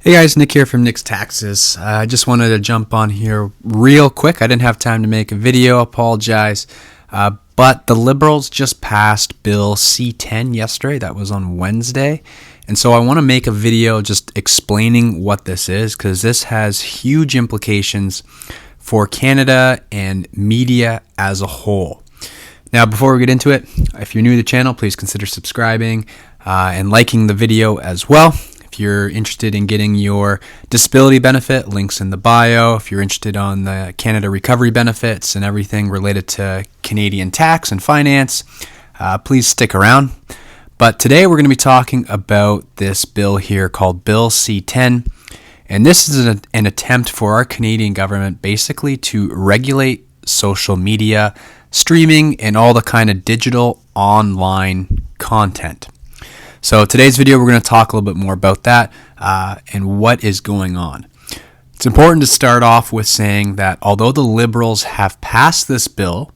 Hey guys, Nick here from Nick's Taxes. I just wanted to jump on here real quick. I didn't have time to make a video, apologize. But the Liberals just passed Bill C10 yesterday. That was on Wednesday. And so I want to make a video just explaining what this is, because this has huge implications for Canada and media as a whole. Now, before we get into it, if you're new to the channel, please consider subscribing and liking the video as well. If you're interested in getting your disability benefit, links in the bio. If you're interested on the Canada recovery benefits and everything related to Canadian tax and finance, please stick around. But today we're going to be talking about this bill here called Bill C10. And this is an attempt for our Canadian government basically to regulate social media, streaming, and all the kind of digital online content. So today's video, we're going to talk a little bit more about that and what is going on. It's important to start off with saying that although the Liberals have passed this bill,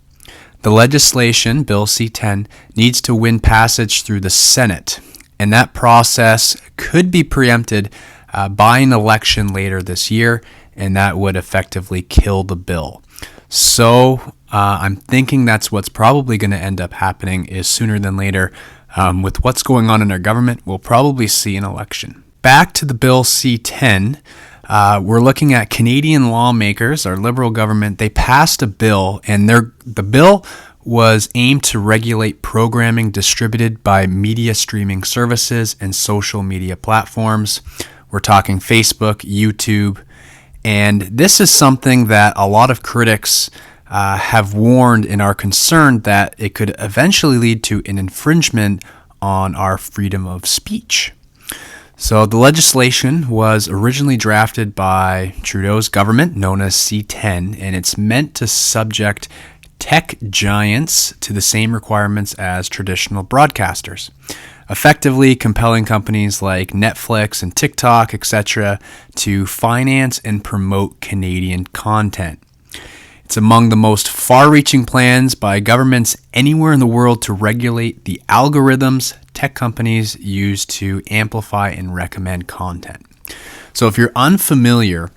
the legislation, Bill C10, needs to win passage through the Senate. And that process could be preempted by an election later this year, and that would effectively kill the bill. So I'm thinking that's what's probably going to end up happening is sooner than later. With what's going on in our government, we'll probably see an election. Back to the Bill C10, we're looking at Canadian lawmakers, our Liberal government. They passed a bill, and the bill was aimed to regulate programming distributed by media streaming services and social media platforms. We're talking Facebook, YouTube, and this is something that a lot of critics have warned and are concerned that it could eventually lead to an infringement on our freedom of speech. So the legislation was originally drafted by Trudeau's government, known as C10, and it's meant to subject tech giants to the same requirements as traditional broadcasters, effectively compelling companies like Netflix and TikTok, etc., to finance and promote Canadian content. It's among the most far-reaching plans by governments anywhere in the world to regulate the algorithms tech companies use to amplify and recommend content. So if you're unfamiliar,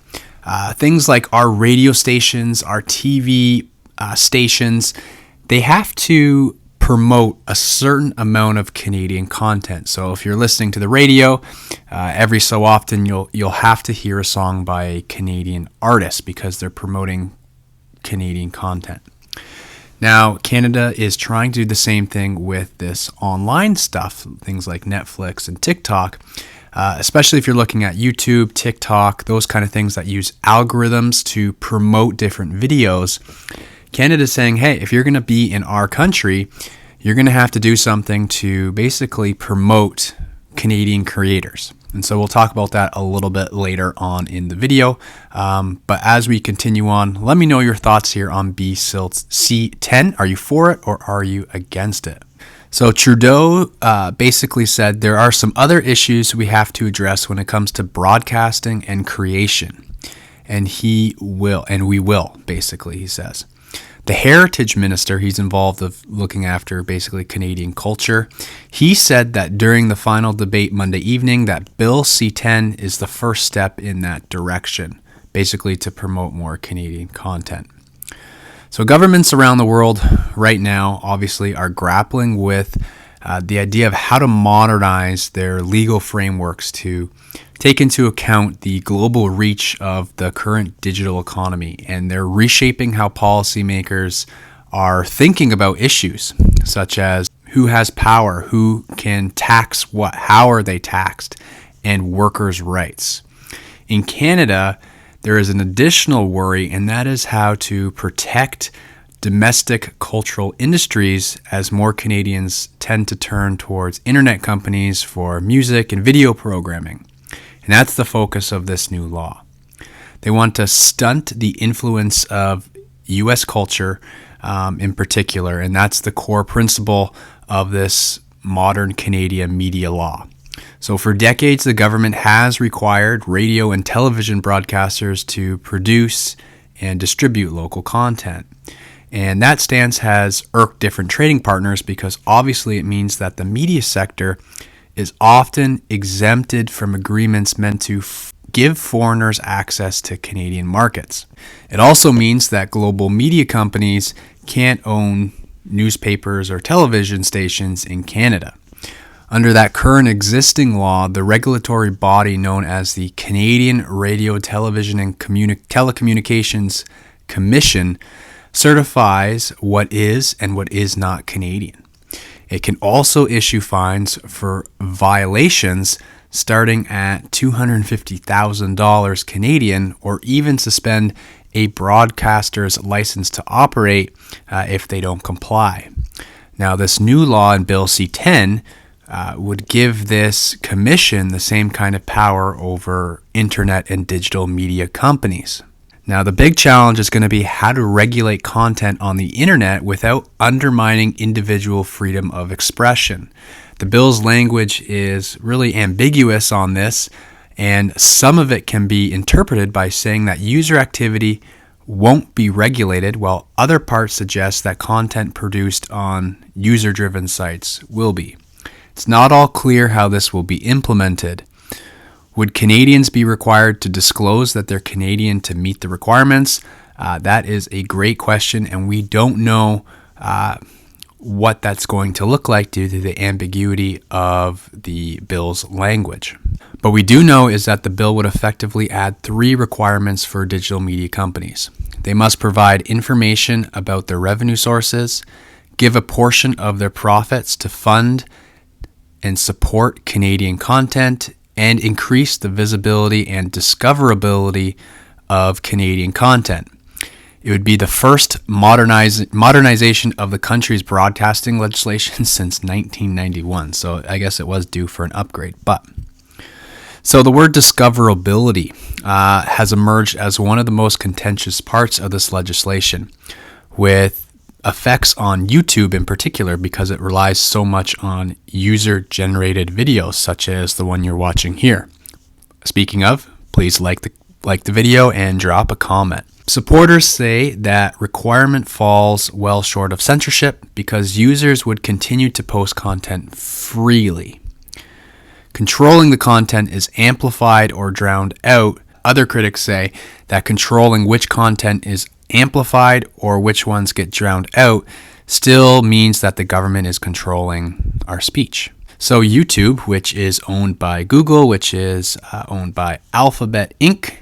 things like our radio stations, our TV stations, they have to promote a certain amount of Canadian content. So if you're listening to the radio, every so often you'll have to hear a song by a Canadian artist because they're promoting Canadian content. Now, Canada is trying to do the same thing with this online stuff, things like Netflix and TikTok, especially if you're looking at YouTube, TikTok, those kind of things that use algorithms to promote different videos. Canada's saying, hey, if you're going to be in our country, you're going to have to do something to basically promote Canadian creators. And so we'll talk about that a little bit later on in the video. But as we continue on, let me know your thoughts here on Bill C10. Are you for it or are you against it? So Trudeau basically said there are some other issues we have to address when it comes to broadcasting and creation. And we will, basically, he says. The Heritage Minister, he's involved of looking after basically Canadian culture. He said that during the final debate Monday evening that Bill C10 is the first step in that direction, basically to promote more Canadian content. So governments around the world right now obviously are grappling with the idea of how to modernize their legal frameworks to take into account the global reach of the current digital economy, and they're reshaping how policymakers are thinking about issues such as who has power, who can tax what, how are they taxed, and workers' rights. In Canada, there is an additional worry, and that is how to protect domestic cultural industries as more Canadians tend to turn towards internet companies for music and video programming. And that's the focus of this new law. They want to stunt the influence of U.S. culture in particular, and that's the core principle of this modern Canadian media law. So for decades, the government has required radio and television broadcasters to produce and distribute local content. And that stance has irked different trading partners because obviously it means that the media sector is often exempted from agreements meant to give foreigners access to Canadian markets. It also means that global media companies can't own newspapers or television stations in Canada. Under that current existing law, the regulatory body known as the Canadian Radio, Television and Telecommunications Commission certifies what is and what is not Canadian. It can also issue fines for violations starting at $250,000 Canadian, or even suspend a broadcaster's license to operate if they don't comply. Now, this new law in Bill C10 would give this commission the same kind of power over internet and digital media companies. Now, the big challenge is going to be how to regulate content on the internet without undermining individual freedom of expression. The bill's language is really ambiguous on this, and some of it can be interpreted by saying that user activity won't be regulated, while other parts suggest that content produced on user-driven sites will be. It's not all clear how this will be implemented. Would Canadians be required to disclose that they're Canadian to meet the requirements? That is a great question, and we don't know what that's going to look like due to the ambiguity of the bill's language. But we do know is that the bill would effectively add 3 requirements for digital media companies. They must provide information about their revenue sources, give a portion of their profits to fund and support Canadian content, and increase the visibility and discoverability of Canadian content. It would be the first modernization of the country's broadcasting legislation since 1991, so I guess it was due for an upgrade. So the word discoverability has emerged as one of the most contentious parts of this legislation, with effects on YouTube in particular, because it relies so much on user-generated videos, such as the one you're watching here. Speaking of, please like the video and drop a comment. Supporters say that requirement falls well short of censorship because users would continue to post content freely. Controlling the content is amplified or drowned out. Other critics say that controlling which content is amplified or which ones get drowned out still means that the government is controlling our speech. So YouTube, which is owned by Google, which is owned by Alphabet Inc.,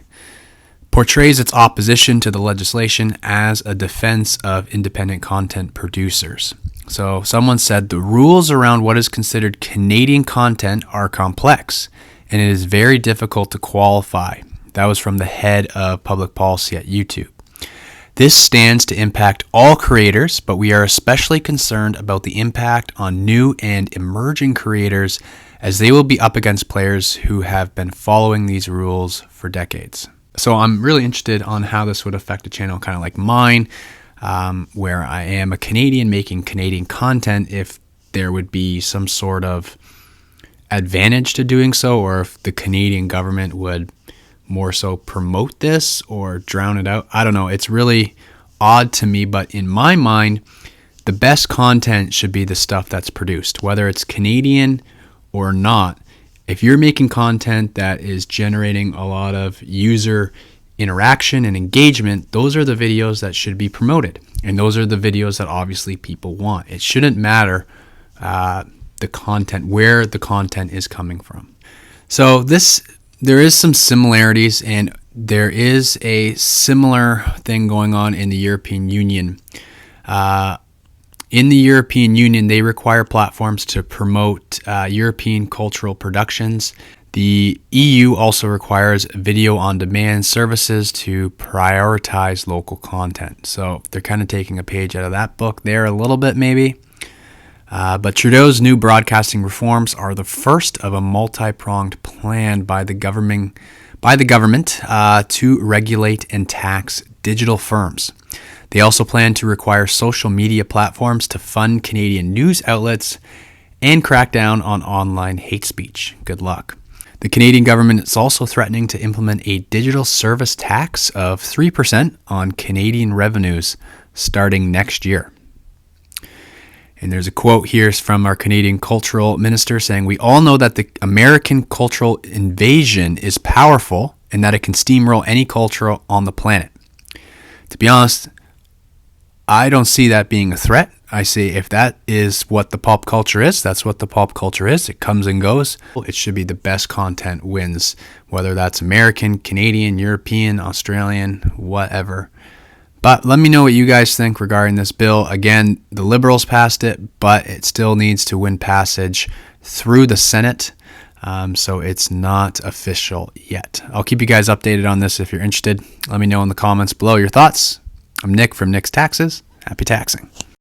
portrays its opposition to the legislation as a defense of independent content producers. So someone said the rules around what is considered Canadian content are complex, and it is very difficult to qualify. That was from the head of public policy at YouTube. This stands to impact all creators, but we are especially concerned about the impact on new and emerging creators, as they will be up against players who have been following these rules for decades. So I'm really interested on how this would affect a channel kind of like mine, where I am a Canadian making Canadian content, if there would be some sort of advantage to doing so, or if the Canadian government would more so promote this or drown it out. I don't know. It's really odd to me, but in my mind, the best content should be the stuff that's produced, whether it's Canadian or not. If you're making content that is generating a lot of user interaction and engagement, those are the videos that should be promoted. And those are the videos that obviously people want. It shouldn't matter the content, where the content is coming from. So there is some similarities, and there is a similar thing going on in the European Union. In the European Union, they require platforms to promote European cultural productions. The EU also requires video-on-demand services to prioritize local content. So they're kind of taking a page out of that book there a little bit maybe. But Trudeau's new broadcasting reforms are the first of a multi-pronged plan by the government to regulate and tax digital firms. They also plan to require social media platforms to fund Canadian news outlets and crack down on online hate speech. Good luck. The Canadian government is also threatening to implement a digital service tax of 3% on Canadian revenues starting next year. And there's a quote here from our Canadian cultural minister saying, "We all know that the American cultural invasion is powerful and that it can steamroll any culture on the planet. To be honest, I don't see that being a threat. I see if that is what the pop culture is, that's what the pop culture is. It comes and goes. It should be the best content wins, whether that's American, Canadian, European, Australian, whatever. But let me know what you guys think regarding this bill. Again, the Liberals passed it, but it still needs to win passage through the Senate. So it's not official yet. I'll keep you guys updated on this if you're interested. Let me know in the comments below your thoughts. I'm Nick from Nick's Taxes. Happy taxing.